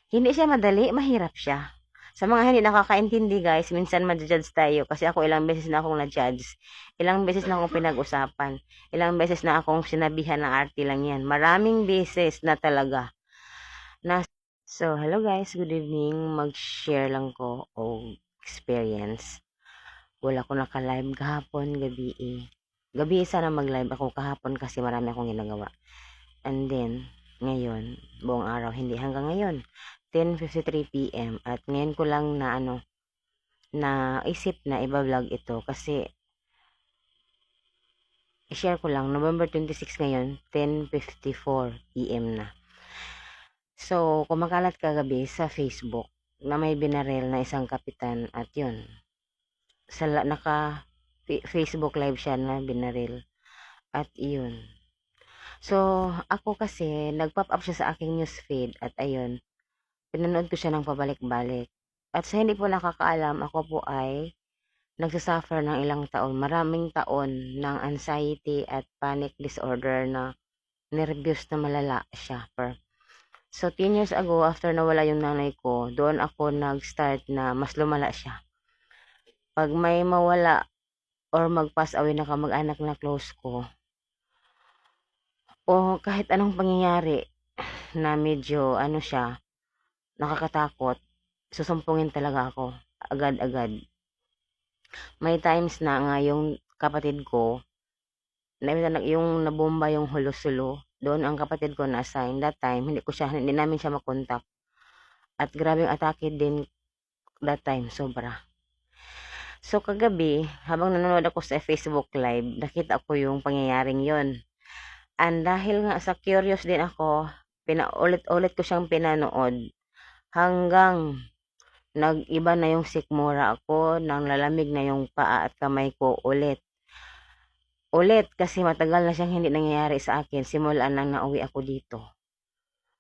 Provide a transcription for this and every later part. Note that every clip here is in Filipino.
Hindi siya madali, mahirap siya. Sa mga hindi nakakaintindi guys, minsan ma-judge tayo kasi ako ilang beses na akong na-judge. Ilang beses na akong pinag-usapan. Ilang beses na akong sinabihan ng arte lang yan. Maraming beses na talaga. Na So, hello guys, good evening. Mag-share lang ko o experience. Wala ko naka-live kahapon, gabi eh. Gabi sana mag-live ako kahapon kasi marami akong ginagawa. And then, ngayon, buong araw, hindi hanggang ngayon. 10:53 PM at ngayon ko lang na naisip na iba-vlog ito kasi i-share ko lang November 26 ngayon 10:54 PM na. So kumakalat kagabi sa Facebook na may binaril na isang kapitan at yun sa naka Facebook live siya na binaril at yun. So ako kasi nag-pop up siya sa aking newsfeed at ayun pinanood ko siya ng pabalik-balik. At sa hindi po nakakaalam, ako po ay nagsasuffer ng ilang taon, maraming taon ng anxiety at panic disorder na nervyos na malala siya. So, 10 years ago, after nawala yung nanay ko, doon ako nag-start na mas lumala siya. Pag may mawala or mag-pass away na kamag-anak na close ko, o kahit anong pangyayari na medyo siya, nakakatakot, susumpungin talaga ako agad-agad. May times na nga yung kapatid ko, yung nabomba yung Holo-Solo, doon ang kapatid ko na-assign. That time, hindi namin siya makontak. At grabing atake din that time, sobra. So, kagabi, habang nanonood ako sa Facebook Live, nakita ko yung pangyayaring yon. And dahil nga sa curious din ako, pinaulit-ulit ko siyang pinanood hanggang nag-iba na yung sikmura ako, nang lalamig na yung paa at kamay ko ulit. Kasi matagal na siyang hindi nangyayari sa akin simula nang nauwi ako dito.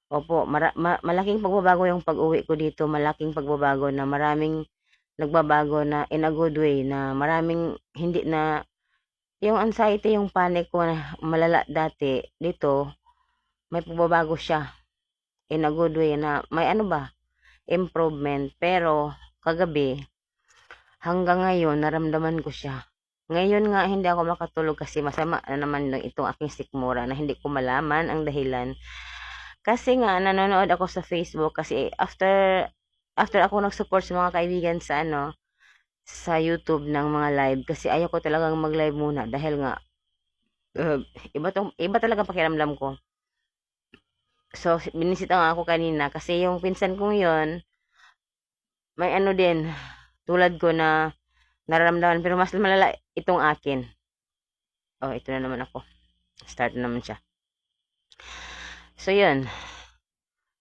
Opo, malaking pagbabago yung pag-uwi ko dito, malaking pagbabago na maraming nagbabago na in a good way na maraming hindi na yung anxiety, yung panic ko na malala dati dito, may pagbabago siya in a good way na may improvement. Pero kagabi hanggang ngayon naramdaman ko siya. Ngayon nga hindi ako makatulog kasi masama na naman itong aking sikmura na hindi ko malaman ang dahilan. Kasi nga nanonood ako sa Facebook kasi after ako nag-support sa mga kaibigan sa sa YouTube ng mga live kasi ayaw ko talagang mag-live muna dahil nga iba talaga pakiramdam ko. So binisita nga ako kanina kasi yung pinsan kong yon may din tulad ko na nararamdaman pero mas malala itong akin. Oh, ito na naman ako. Start na naman siya. So, yun.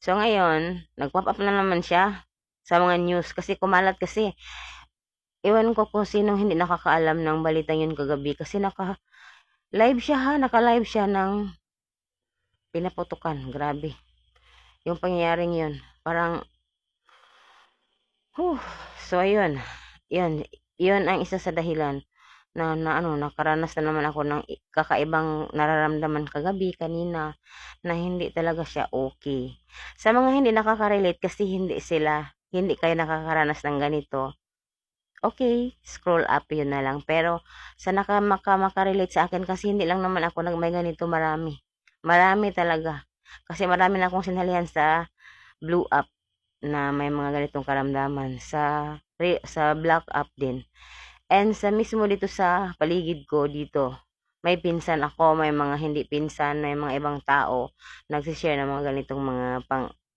So, ngayon, nag-pop up na naman siya sa mga news kasi kumalat kasi. Iwan ko kung sinong hindi nakakaalam ng balitang yun kagabi kasi naka-live siya ng pinaputukan. Grabe. Yung pangyayaring yun. Parang, so, ayun. Yun ang isa sa dahilan na nakaranas na naman ako ng kakaibang nararamdaman kagabi, kanina, na hindi talaga siya okay. Sa mga hindi nakaka-relate kasi hindi kayo nakakaranas ng ganito, okay, scroll up yun na lang. Pero sa makarelate sa akin kasi hindi lang naman ako may ganito, marami. Marami talaga. Kasi marami na akong sinalihan sa blue up na may mga ganitong karamdaman. Sa black up din. And sa mismo dito sa paligid ko dito, may pinsan ako, may mga hindi pinsan, may mga ibang tao nagsishare ng mga ganitong mga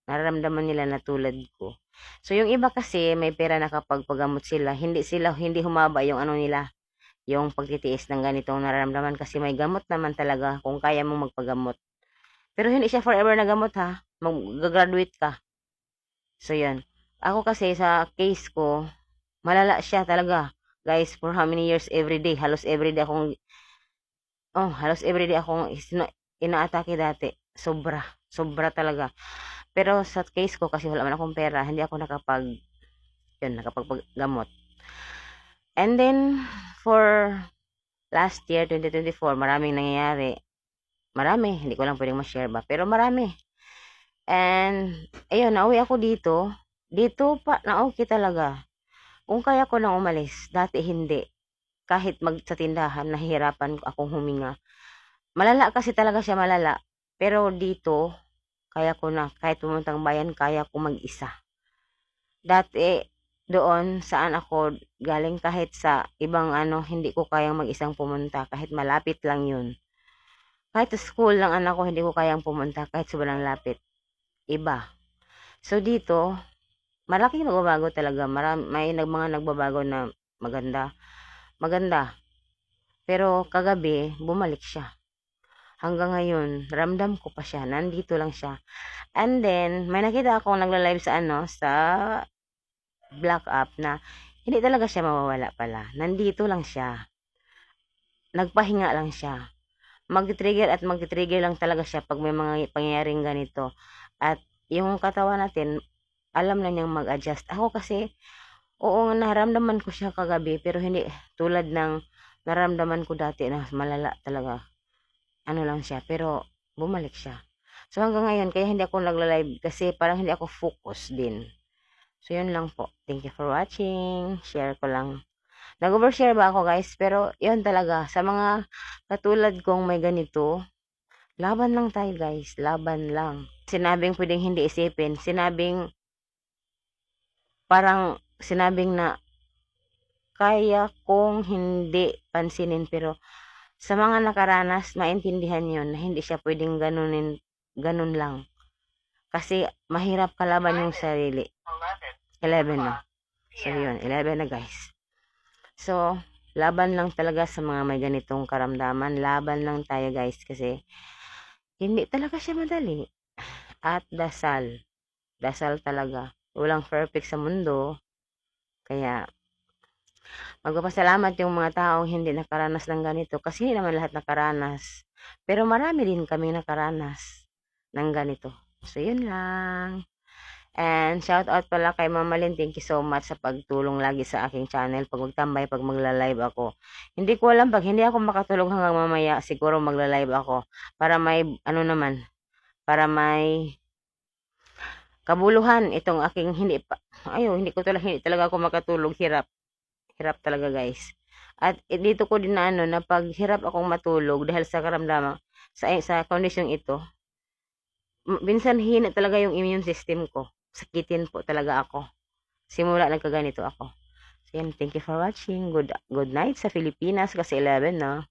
nararamdaman nila na tulad ko. So yung iba kasi may pera na kapag pagamot sila, hindi humaba yung nila, yung pagtitiis ng ganitong nararamdaman kasi may gamot naman talaga kung kaya mong magpagamot. Pero hindi siya forever na gamot ha, mag-graduate ka. So yan. Ako kasi sa case ko, malala siya talaga. Guys, for how many years everyday, halos everyday akong inaatake dati. Sobra talaga. Pero sa case ko kasi wala man akong pera, hindi ako nakapaggamot. And then for last year 2024, maraming nangyayari. Marami, hindi ko lang pwedeng ma-share ba, pero marami. And, ayun, nauwi ako dito. Dito pa, na okay talaga. Kung kaya ko nang umalis, dati hindi. Kahit sa tindahan, nahihirapan akong huminga. Malala kasi talaga siya malala. Pero dito, kaya ko na. Kahit pumuntang bayan, kaya ko mag-isa. Dati, doon, saan ako galing kahit sa ibang hindi ko kayang mag-isang pumunta. Kahit malapit lang yun. Kahit sa school lang anak ko, hindi ko kayang pumunta. Kahit sobrang lapit. Iba. So, dito, malaking nagbabago talaga. May mga nagbabago na maganda. Maganda. Pero kagabi, bumalik siya. Hanggang ngayon, ramdam ko pa siya. Nandito lang siya. And then, may nakita akong nagla-live sa sa Black App na hindi talaga siya mawawala pala. Nandito lang siya. Nagpahinga lang siya. Mag-trigger lang talaga siya pag may mga pangyayaring ganito. At yung katawan natin, alam na niyang mag-adjust. Ako kasi, oo, naramdaman ko siya kagabi, pero hindi tulad ng naramdaman ko dati na malala talaga. Ano lang siya, pero bumalik siya. So hanggang ngayon, kaya hindi ako nagla-live kasi parang hindi ako focus din. So yun lang po. Thank you for watching. Share ko lang. Nag-overshare ba ako guys? Pero yun talaga, sa mga katulad kong may ganito, laban lang tayo guys. Laban lang. Sinabing pwedeng hindi isipin. Sinabing na kaya kong hindi pansinin, pero sa mga nakaranas, maintindihan yon na hindi siya pwedeng ganun lang. Kasi mahirap kalaban yung sarili. 11 na. So yun, 11 na guys. So, laban lang talaga sa mga may ganitong karamdaman. Laban lang tayo guys kasi hindi talaga siya madali. At dasal. Dasal talaga. Walang perfect sa mundo. Kaya, magpapasalamat yung mga taong hindi nakaranas ng ganito kasi hindi naman lahat nakaranas. Pero marami din kami nakaranas ng ganito. So, yun lang. And shout out pala kay Mama Lynn. Thank you so much sa pagtulong lagi sa aking channel. Pag magtambay, pag magla-live ako. Hindi ko alam pag hindi ako makatulog hanggang mamaya, siguro magla-live ako. Para may, para may kabuluhan itong aking hindi talaga ako makatulog. Hirap talaga guys. At dito ko din na pag hirap akong matulog dahil sa karamdaman, sa kondisyong ito, minsan hina talaga yung immune system ko. Sakitin po talaga ako. Simula nagkaganito ako. So yan, thank you for watching. Good night sa Pilipinas kasi 11 na.